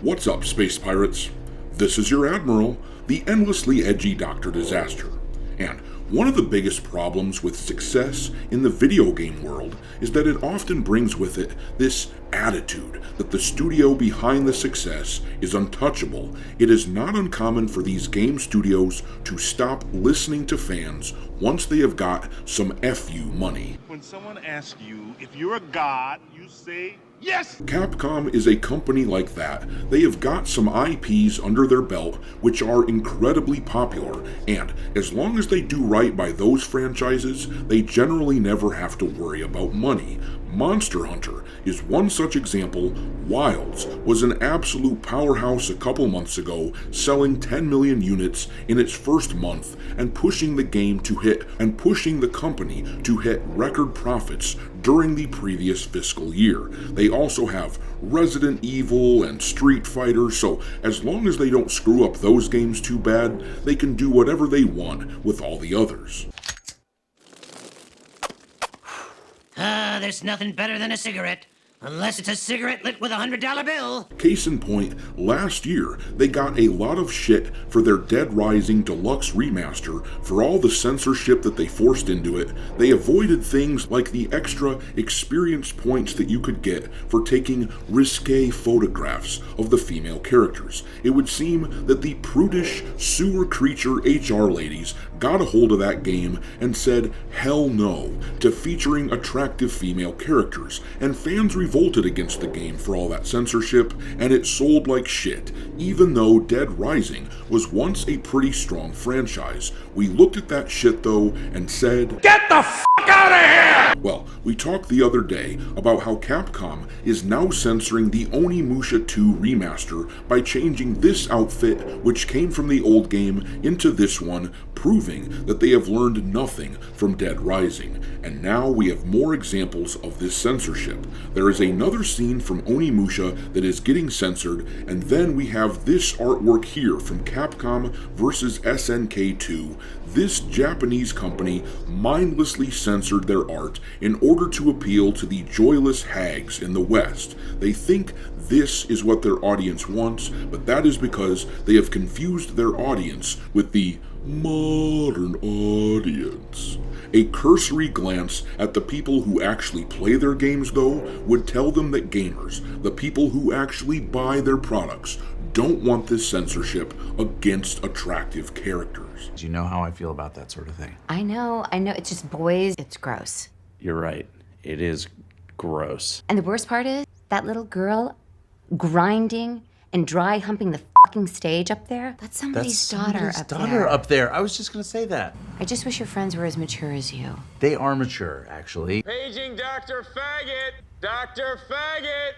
What's up, space pirates? This is your Admiral, the endlessly edgy Dr. Disaster. And one of the biggest problems with success in the video game world is that it often brings with it this attitude that the studio behind the success is untouchable. It is not uncommon for these game studios to stop listening to fans once they have got some FU money. When someone asks you if you're a god, you say yes! Capcom is a company like that. They have got some IPs under their belt which are incredibly popular, and as long as they do right by those franchises, they generally never have to worry about money. Monster Hunter is one such example. Wilds was an absolute powerhouse a couple months ago, selling 10 million units in its first month and pushing the company to hit record profits during the previous fiscal year. They also have Resident Evil and Street Fighter, so as long as they don't screw up those games too bad, they can do whatever they want with all the others. There's nothing better than a cigarette. Unless it's a cigarette lit with a $100 bill. Case in point, last year, they got a lot of shit for their Dead Rising Deluxe Remaster for all the censorship that they forced into it. They avoided things like the extra experience points that you could get for taking risque photographs of the female characters. It would seem that the prudish sewer creature HR ladies got a hold of that game and said hell no to featuring attractive female characters, and fans revolted against the game for all that censorship, and it sold like shit, even though Dead Rising was once a pretty strong franchise. We looked at that shit though and said, Get the f*** out of here! Well, we talked the other day about how Capcom is now censoring the Onimusha 2 remaster by changing this outfit, which came from the old game, into this one, proving that they have learned nothing from Dead Rising. And now we have more examples of this censorship. There is another scene from Onimusha that is getting censored, and then we have this artwork here from Capcom versus SNK 2. This Japanese company mindlessly censored their art in order to appeal to the joyless hags in the West. They think this is what their audience wants, but that is because they have confused their audience with the modern audience. A cursory glance at the people who actually play their games, though, would tell them that gamers, the people who actually buy their products, don't want this censorship against attractive characters. You know how I feel about that sort of thing. I know. It's just boys. It's gross. You're right. It is gross. And the worst part is, that little girl grinding and dry humping the fucking stage up there, that's somebody's daughter up there. I was just gonna say that. I just wish your friends were as mature as you. They are mature, actually. Paging Dr. Faggot! Dr. Faggot!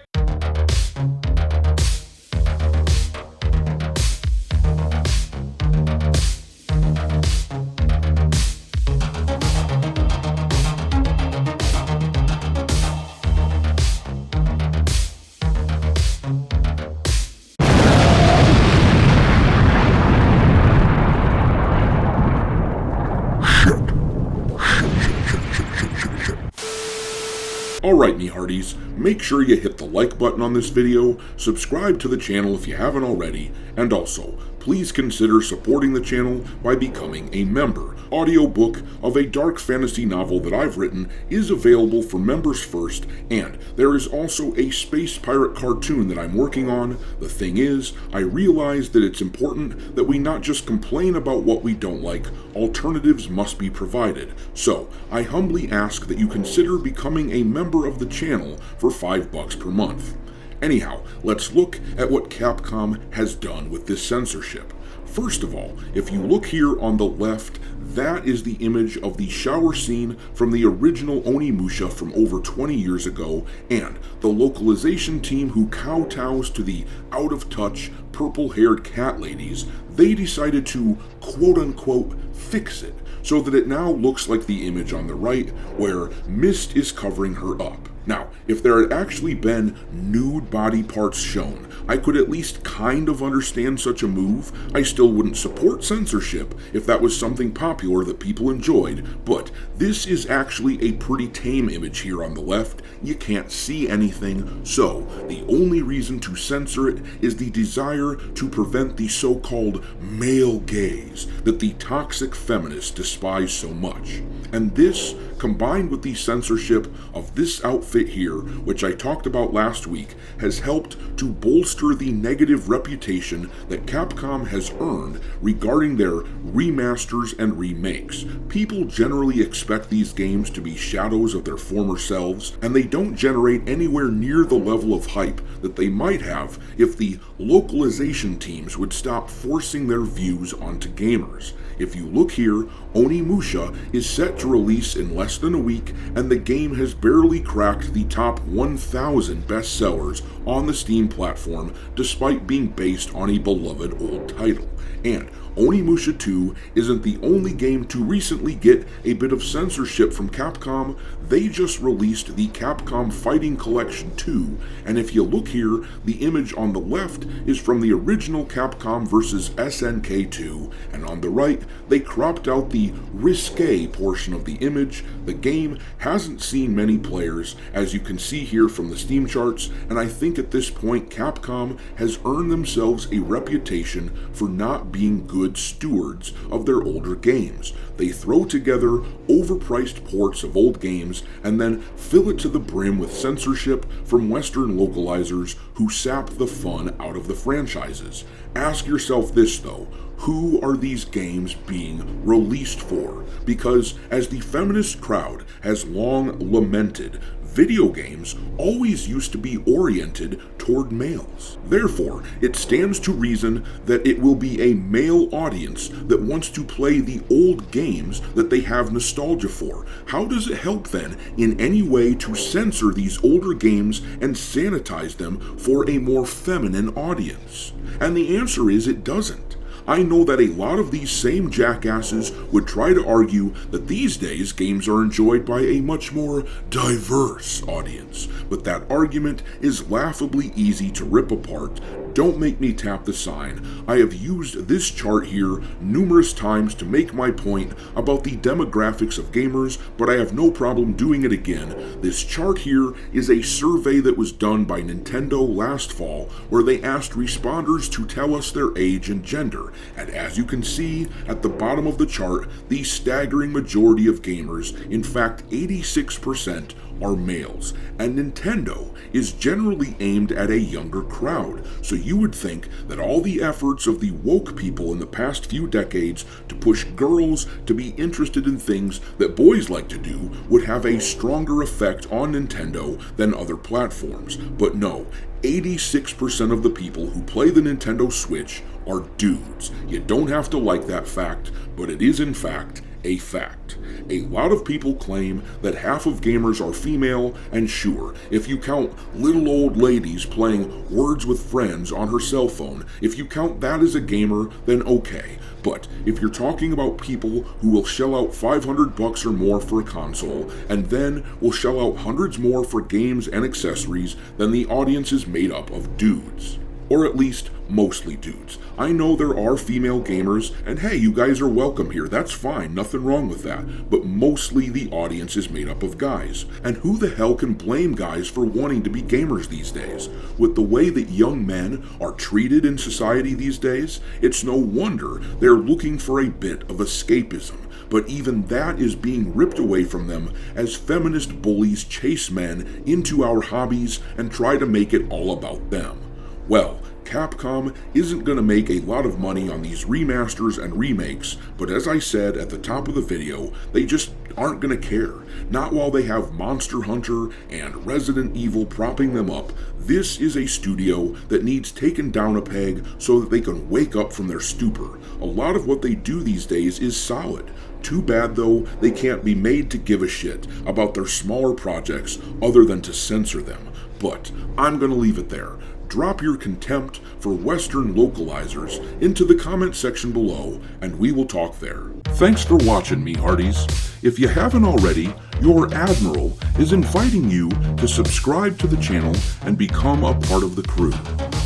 Alright, me hearties, make sure you hit the like button on this video, subscribe to the channel if you haven't already, and also, please consider supporting the channel by becoming a member. Audiobook of a dark fantasy novel that I've written is available for members first, and there is also a space pirate cartoon that I'm working on. The thing is, I realize that it's important that we not just complain about what we don't like, alternatives must be provided. So, I humbly ask that you consider becoming a member of the channel for $5 per month. Anyhow, let's look at what Capcom has done with this censorship. First of all, if you look here on the left, that is the image of the shower scene from the original Onimusha from over 20 years ago, and the localization team who kowtows to the out-of-touch, purple-haired cat ladies, they decided to quote-unquote fix it, so that it now looks like the image on the right, where mist is covering her up. Now, if there had actually been nude body parts shown, I could at least kind of understand such a move. I still wouldn't support censorship if that was something popular that people enjoyed, but this is actually a pretty tame image here on the left. You can't see anything, so the only reason to censor it is the desire to prevent the so-called male gaze that the toxic feminists despise so much. And this, combined with the censorship of this outfit here, which I talked about last week, has helped to bolster the negative reputation that Capcom has earned regarding their remasters and remakes. People generally expect these games to be shadows of their former selves, and they don't generate anywhere near the level of hype that they might have if the localization teams would stop forcing their views onto gamers. If you look here, Onimusha is set to release in less than a week, and the game has barely cracked the top 1,000 bestsellers on the Steam platform, despite being based on a beloved old title. And Onimusha 2 isn't the only game to recently get a bit of censorship from Capcom. They just released the Capcom Fighting Collection 2, and if you look here, the image on the left is from the original Capcom vs. SNK 2, and on the right, they cropped out the risque portion of the image. The game hasn't seen many players, as you can see here from the Steam charts, and I think at this point Capcom has earned themselves a reputation for not being good stewards of their older games. They throw together overpriced ports of old games and then fill it to the brim with censorship from Western localizers who sap the fun out of the franchises. Ask yourself this though, who are these games being released for? Because as the feminist crowd has long lamented, video games always used to be oriented toward males. Therefore, it stands to reason that it will be a male audience that wants to play the old games that they have nostalgia for. How does it help then in any way to censor these older games and sanitize them for a more feminine audience? And the answer is it doesn't. I know that a lot of these same jackasses would try to argue that these days games are enjoyed by a much more diverse audience, but that argument is laughably easy to rip apart. Don't make me tap the sign. I have used this chart here numerous times to make my point about the demographics of gamers, but I have no problem doing it again. This chart here is a survey that was done by Nintendo last fall, where they asked responders to tell us their age and gender. And as you can see at the bottom of the chart, the staggering majority of gamers, in fact 86%, are males, and Nintendo is generally aimed at a younger crowd, so you would think that all the efforts of the woke people in the past few decades to push girls to be interested in things that boys like to do would have a stronger effect on Nintendo than other platforms. But no, 86% of the people who play the Nintendo Switch are dudes. You don't have to like that fact, but it is in fact a fact. A lot of people claim that half of gamers are female, and sure, if you count little old ladies playing Words with Friends on her cell phone, if you count that as a gamer, then okay. But if you're talking about people who will shell out $500 or more for a console, and then will shell out hundreds more for games and accessories, then the audience is made up of dudes. Or at least mostly dudes. I know there are female gamers, and hey, you guys are welcome here, that's fine, nothing wrong with that, but mostly the audience is made up of guys. And who the hell can blame guys for wanting to be gamers these days? With the way that young men are treated in society these days, it's no wonder they're looking for a bit of escapism. But even that is being ripped away from them as feminist bullies chase men into our hobbies and try to make it all about them. Well, Capcom isn't going to make a lot of money on these remasters and remakes, but as I said at the top of the video, they just aren't going to care. Not while they have Monster Hunter and Resident Evil propping them up. This is a studio that needs taken down a peg so that they can wake up from their stupor. A lot of what they do these days is solid. Too bad though, they can't be made to give a shit about their smaller projects other than to censor them. But I'm going to leave it there. Drop your contempt for Western localizers into the comment section below, and we will talk there. Thanks for watching, me hearties. If you haven't already, your Admiral is inviting you to subscribe to the channel and become a part of the crew.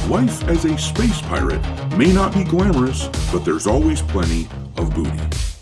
Life as a space pirate may not be glamorous, but there's always plenty of booty.